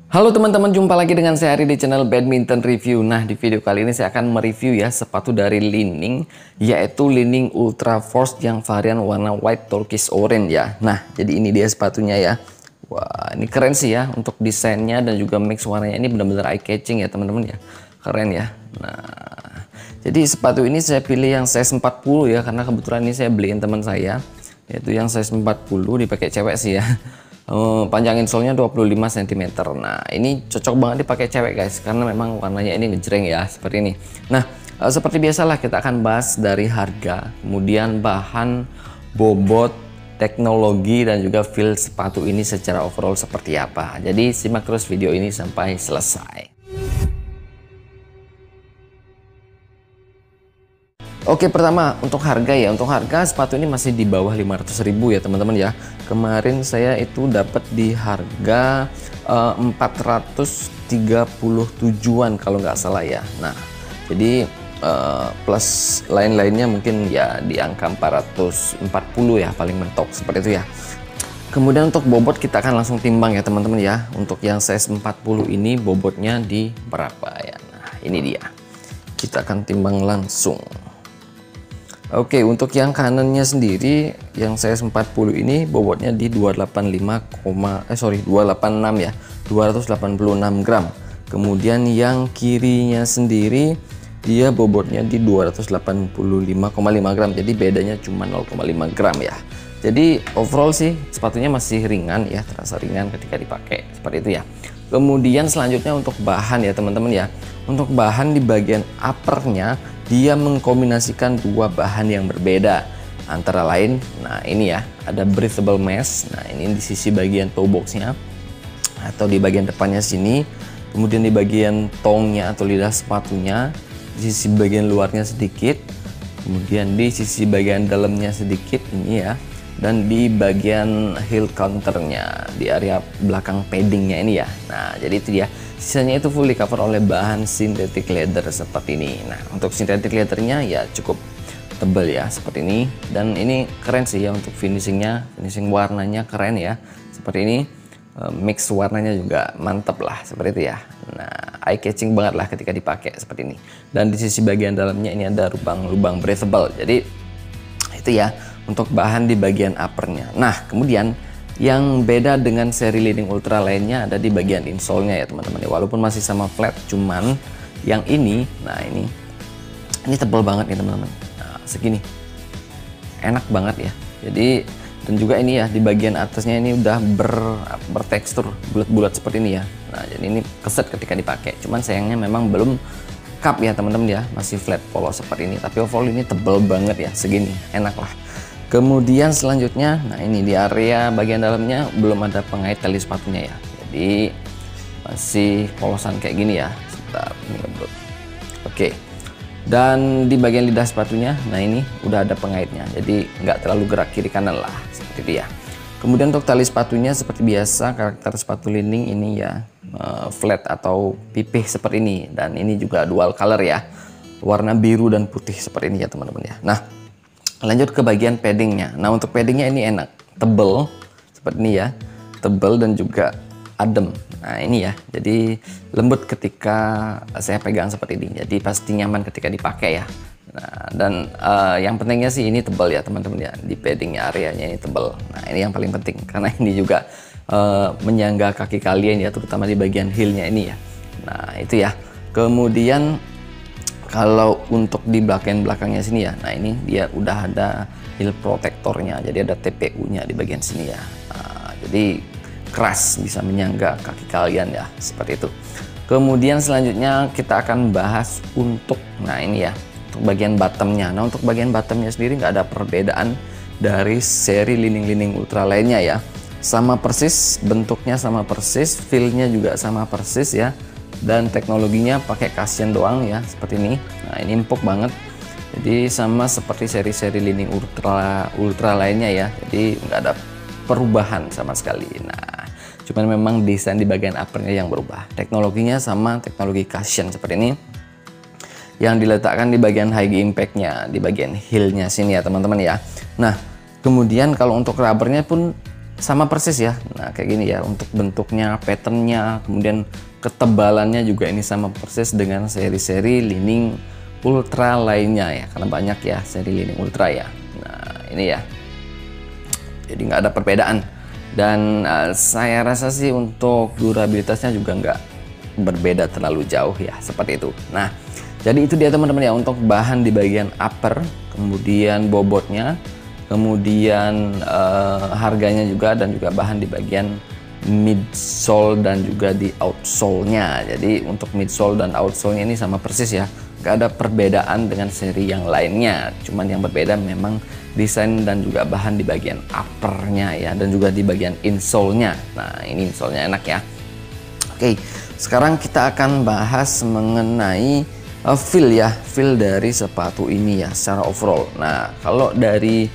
Halo teman-teman, jumpa lagi dengan saya Ari di channel Badminton Review. Nah, di video kali ini saya akan mereview ya sepatu dari Li-Ning, yaitu Li-Ning Ultra Force yang varian warna white turquoise orange ya. Nah, jadi ini dia sepatunya ya. Wah, ini keren sih ya untuk desainnya dan juga mix warnanya ini benar-benar eye catching ya teman-teman ya. Keren ya. Nah, jadi sepatu ini saya pilih yang size 40 ya, karena kebetulan ini saya beliin teman saya, yaitu yang size 40, dipakai cewek sih ya. Panjang insolnya 25 cm. Nah, ini cocok banget dipakai cewek guys, karena memang warnanya ini ngejreng ya, seperti ini. Nah, seperti biasalah kita akan bahas dari harga, kemudian bahan, bobot, teknologi, dan juga feel sepatu ini secara overall seperti apa. Jadi simak terus video ini sampai selesai. Oke, pertama untuk harga ya. Untuk harga sepatu ini masih di bawah 500.000 ya teman-teman ya. Kemarin saya itu dapat di harga 437-an kalau nggak salah ya. Nah, jadi plus lain-lainnya mungkin ya di angka 440 ya paling mentok seperti itu ya. Kemudian untuk bobot kita akan langsung timbang ya teman-teman ya. Untuk yang size 40 ini bobotnya di berapa ya. Nah, ini dia. Kita akan timbang langsung. Oke, untuk yang kanannya sendiri yang size 40 ini bobotnya di 286 ya, 286 gram. Kemudian yang kirinya sendiri dia bobotnya di 285,5 gram. Jadi bedanya cuma 0,5 gram ya. Jadi overall sih sepatunya masih ringan ya, terasa ringan ketika dipakai seperti itu ya. Kemudian selanjutnya untuk bahan ya teman-teman ya. Untuk bahan di bagian uppernya dia mengkombinasikan dua bahan yang berbeda, antara lain, nah ini ya, ada breathable mesh. Nah, ini di sisi bagian toe boxnya atau di bagian depannya sini, kemudian di bagian tongnya atau lidah sepatunya, di sisi bagian luarnya sedikit, kemudian di sisi bagian dalamnya sedikit ini ya, dan di bagian heel counternya di area belakang paddingnya ini ya. Nah, jadi itu dia. Sisanya itu full di cover oleh bahan synthetic leather seperti ini. Nah, untuk synthetic leathernya ya cukup tebal ya seperti ini, dan ini keren sih ya untuk finishingnya, finishing warnanya keren ya seperti ini. Mix warnanya juga mantap lah seperti itu ya. Nah, eye catching banget lah ketika dipakai seperti ini. Dan di sisi bagian dalamnya ini ada lubang-lubang breathable. Jadi itu ya untuk bahan di bagian uppernya. Nah, kemudian yang beda dengan seri Li-Ning Ultra lainnya ada di bagian insole-nya ya teman-teman. Walaupun masih sama flat, cuman yang ini, nah ini tebal banget nih teman-teman. Nah, segini, enak banget ya. Jadi dan juga ini ya di bagian atasnya ini udah bertekstur bulat-bulat seperti ini ya. Nah, jadi ini keset ketika dipakai. Cuman sayangnya memang belum cup ya teman-teman ya, masih flat polos seperti ini. Tapi overall ini tebal banget ya, segini, enak lah. Kemudian selanjutnya, nah ini di area bagian dalamnya belum ada pengait tali sepatunya ya. Jadi masih polosan kayak gini ya. Sebentar, ini ngeblok. Oke. Dan di bagian lidah sepatunya, nah ini udah ada pengaitnya. Jadi nggak terlalu gerak kiri kanan lah, seperti itu ya. Kemudian untuk tali sepatunya seperti biasa, karakter sepatu Li-Ning ini ya flat atau pipih seperti ini. Dan ini juga dual color ya, warna biru dan putih seperti ini ya teman-teman ya. Nah, lanjut ke bagian paddingnya. Nah, untuk paddingnya ini enak, tebel seperti ini ya, tebel dan juga adem. Nah, ini ya, jadi lembut ketika saya pegang seperti ini. Jadi pasti nyaman ketika dipakai ya. Nah, dan yang pentingnya sih ini tebal ya teman-teman ya, di paddingnya areanya ini tebal. Nah, ini yang paling penting karena ini juga menyangga kaki kalian ya, terutama di bagian heelnya ini ya. Nah, itu ya. Kemudian kalau untuk di belakangnya sini ya, nah ini dia udah ada heel protectornya, jadi ada TPU-nya di bagian sini ya. Nah, jadi keras, bisa menyangga kaki kalian ya, seperti itu. Kemudian selanjutnya kita akan bahas untuk, nah ini ya, untuk bagian bottomnya. Nah, untuk bagian bottomnya sendiri nggak ada perbedaan dari seri Li-Ning Ultra lainnya ya. Sama persis, bentuknya sama persis, feel-nya juga sama persis ya. Dan teknologinya pakai cushion doang ya, seperti ini. Nah, ini empuk banget. Jadi sama seperti seri-seri Li-Ning Ultra lainnya ya. Jadi nggak ada perubahan sama sekali. Nah, cuman memang desain di bagian uppernya yang berubah. Teknologinya sama teknologi cushion seperti ini, yang diletakkan di bagian high impact-nya, di bagian heel-nya sini ya teman-teman ya. Nah, kemudian kalau untuk rubbernya pun sama persis ya. Nah kayak gini ya untuk bentuknya, patternnya, kemudian ketebalannya juga ini sama persis dengan seri-seri Li-Ning Ultra lainnya ya, karena banyak ya seri Li-Ning Ultra ya. Nah ini ya, jadi nggak ada perbedaan. Dan saya rasa sih untuk durabilitasnya juga nggak berbeda terlalu jauh ya, seperti itu. Nah jadi itu dia teman-teman ya untuk bahan di bagian upper, kemudian bobotnya, kemudian harganya juga, dan juga bahan di bagian midsole dan juga di outsole-nya. Jadi untuk midsole dan outsole-nya ini sama persis ya, nggak ada perbedaan dengan seri yang lainnya. Cuman yang berbeda memang desain dan juga bahan di bagian uppernya ya, dan juga di bagian insole-nya. Nah ini insole-nya enak ya. Oke, sekarang kita akan bahas mengenai feel dari sepatu ini ya secara overall. Nah kalau dari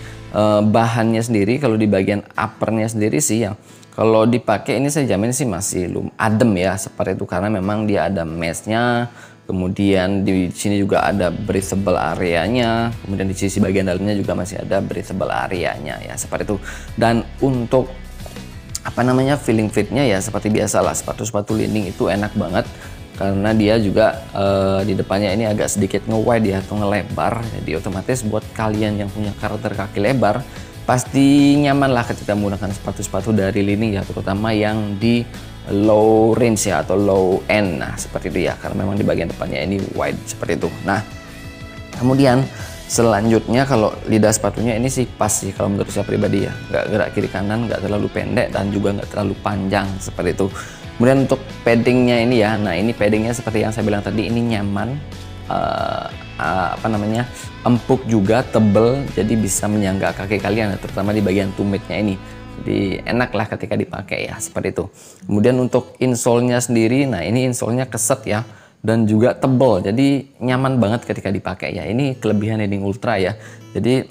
bahannya sendiri, kalau di bagian uppernya sendiri sih ya, kalau dipakai ini saya jamin sih masih adem ya seperti itu, karena memang dia ada meshnya, kemudian di sini juga ada breathable areanya, kemudian di sisi bagian dalamnya juga masih ada breathable areanya ya seperti itu. Dan untuk apa namanya feeling fitnya ya seperti biasalah, sepatu-sepatu Li-Ning itu enak banget karena dia juga di depannya ini agak sedikit nge-wide ya atau ngelebar, jadi otomatis buat kalian yang punya karakter kaki lebar pasti nyaman lah ketika menggunakan sepatu-sepatu dari Li-Ning ya, terutama yang di low range ya atau low end. Nah seperti itu ya, karena memang di bagian depannya ini wide seperti itu. Nah kemudian selanjutnya kalau lidah sepatunya ini sih pas sih kalau menurut saya pribadi ya, nggak gerak kiri kanan, nggak terlalu pendek dan juga nggak terlalu panjang seperti itu. Kemudian untuk paddingnya ini ya, nah ini paddingnya seperti yang saya bilang tadi, ini nyaman, apa namanya, empuk juga, tebel, jadi bisa menyangga kaki kalian terutama di bagian tumitnya ini. Jadi enak lah ketika dipakai ya seperti itu. Kemudian untuk insole-nya sendiri, nah ini insole-nya keset ya dan juga tebel, jadi nyaman banget ketika dipakai ya. Ini kelebihan Li-Ning Ultra ya. Jadi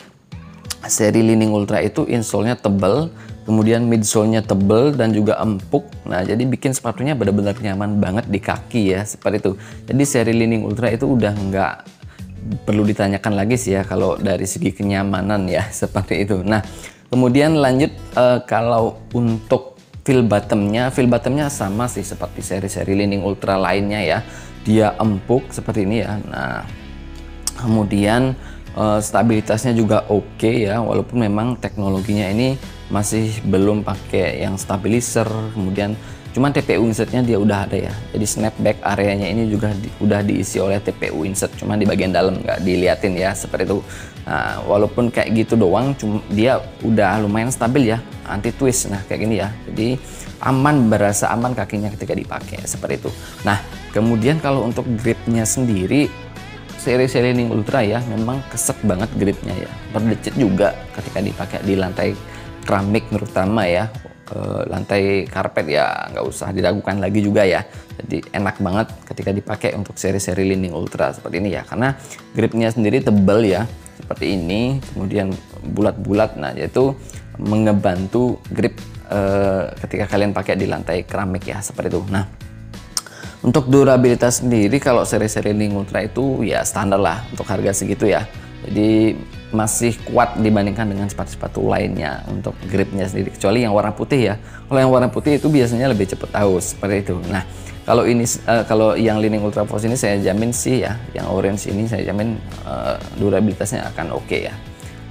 seri Li-Ning Ultra itu insole-nya tebel, kemudian midsole-nya tebel dan juga empuk. Nah jadi bikin sepatunya benar-benar nyaman banget di kaki ya seperti itu. Jadi seri Li-Ning Ultra itu udah nggak perlu ditanyakan lagi sih ya kalau dari segi kenyamanan ya seperti itu. Nah kemudian lanjut kalau untuk feel bottomnya sama sih seperti seri-seri Li-Ning Ultra lainnya ya, dia empuk seperti ini ya. Nah kemudian stabilitasnya juga oke ya, walaupun memang teknologinya ini masih belum pakai yang stabilizer, kemudian cuman TPU insertnya dia udah ada ya, jadi snapback areanya ini juga udah diisi oleh TPU insert, cuman di bagian dalam nggak diliatin ya seperti itu. Nah, walaupun kayak gitu doang, dia udah lumayan stabil ya, anti twist. Nah kayak gini ya, jadi aman, berasa aman kakinya ketika dipakai seperti itu. Nah kemudian kalau untuk gripnya sendiri, seri-seri Li-Ning Ultra ya memang keset banget gripnya ya, berdecit juga ketika dipakai di lantai keramik terutama ya. Lantai karpet ya nggak usah diragukan lagi juga ya, jadi enak banget ketika dipakai untuk seri-seri Li-Ning Ultra seperti ini ya, karena gripnya sendiri tebal ya seperti ini, kemudian bulat-bulat. Nah itu mengebantu grip ketika kalian pakai di lantai keramik ya seperti itu. Nah untuk durabilitas sendiri kalau seri-seri Li-Ning Ultra itu ya standar lah untuk harga segitu ya, jadi masih kuat dibandingkan dengan sepatu-sepatu lainnya untuk gripnya sendiri, kecuali yang warna putih ya. Kalau yang warna putih itu biasanya lebih cepat aus seperti itu. Nah kalau ini kalau yang Li-Ning Ultra Force ini saya jamin sih ya, yang orange ini saya jamin durabilitasnya akan oke ya,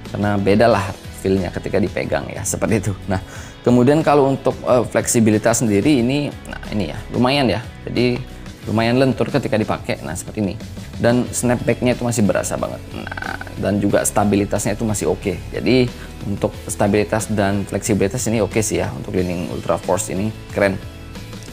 karena beda lah feel-nya ketika dipegang ya seperti itu. Nah kemudian kalau untuk fleksibilitas sendiri ini, nah ini ya lumayan ya, jadi lumayan lentur ketika dipakai. Nah seperti ini, dan snapbacknya itu masih berasa banget. Nah dan juga stabilitasnya itu masih oke. Jadi untuk stabilitas dan fleksibilitas ini oke sih ya untuk Li-Ning Ultra Force ini, keren.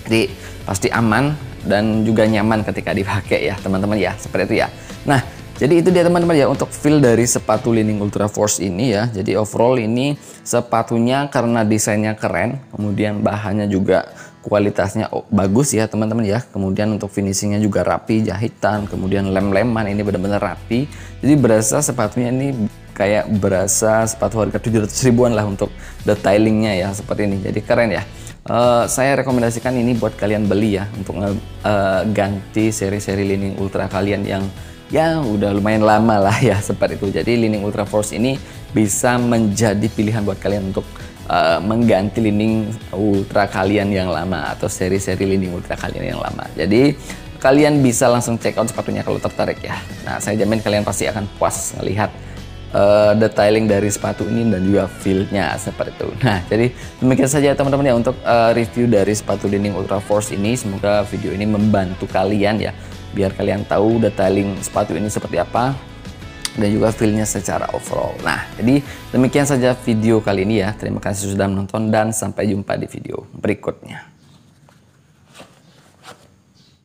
Jadi pasti aman dan juga nyaman ketika dipakai ya teman-teman ya seperti itu ya. Nah jadi itu dia teman-teman ya untuk feel dari sepatu Li-Ning Ultra Force ini ya. Jadi overall ini sepatunya karena desainnya keren, kemudian bahannya juga kualitasnya bagus ya teman-teman ya. Kemudian untuk finishingnya juga rapi, jahitan, kemudian lem-leman ini benar-benar rapi. Jadi berasa sepatunya ini kayak berasa sepatu harga 700 ribuan lah untuk detailingnya ya seperti ini. Jadi keren ya. Saya rekomendasikan ini buat kalian beli ya, untuk ganti seri-seri Li-Ning Ultra kalian yang ya udah lumayan lama lah ya seperti itu. Jadi Li-Ning Ultra Force ini bisa menjadi pilihan buat kalian untuk mengganti linding ultra kalian yang lama atau seri-seri linding ultra kalian yang lama. Jadi kalian bisa langsung check out sepatunya kalau tertarik ya. Nah, saya jamin kalian pasti akan puas melihat detailing dari sepatu ini dan juga feel-nya seperti itu. Nah, jadi demikian saja teman-teman ya untuk review dari sepatu linding Ultra Force ini. Semoga video ini membantu kalian ya, biar kalian tahu detailing sepatu ini seperti apa dan juga feel-nya secara overall. Nah, jadi demikian saja video kali ini ya. Terima kasih sudah menonton dan sampai jumpa di video berikutnya.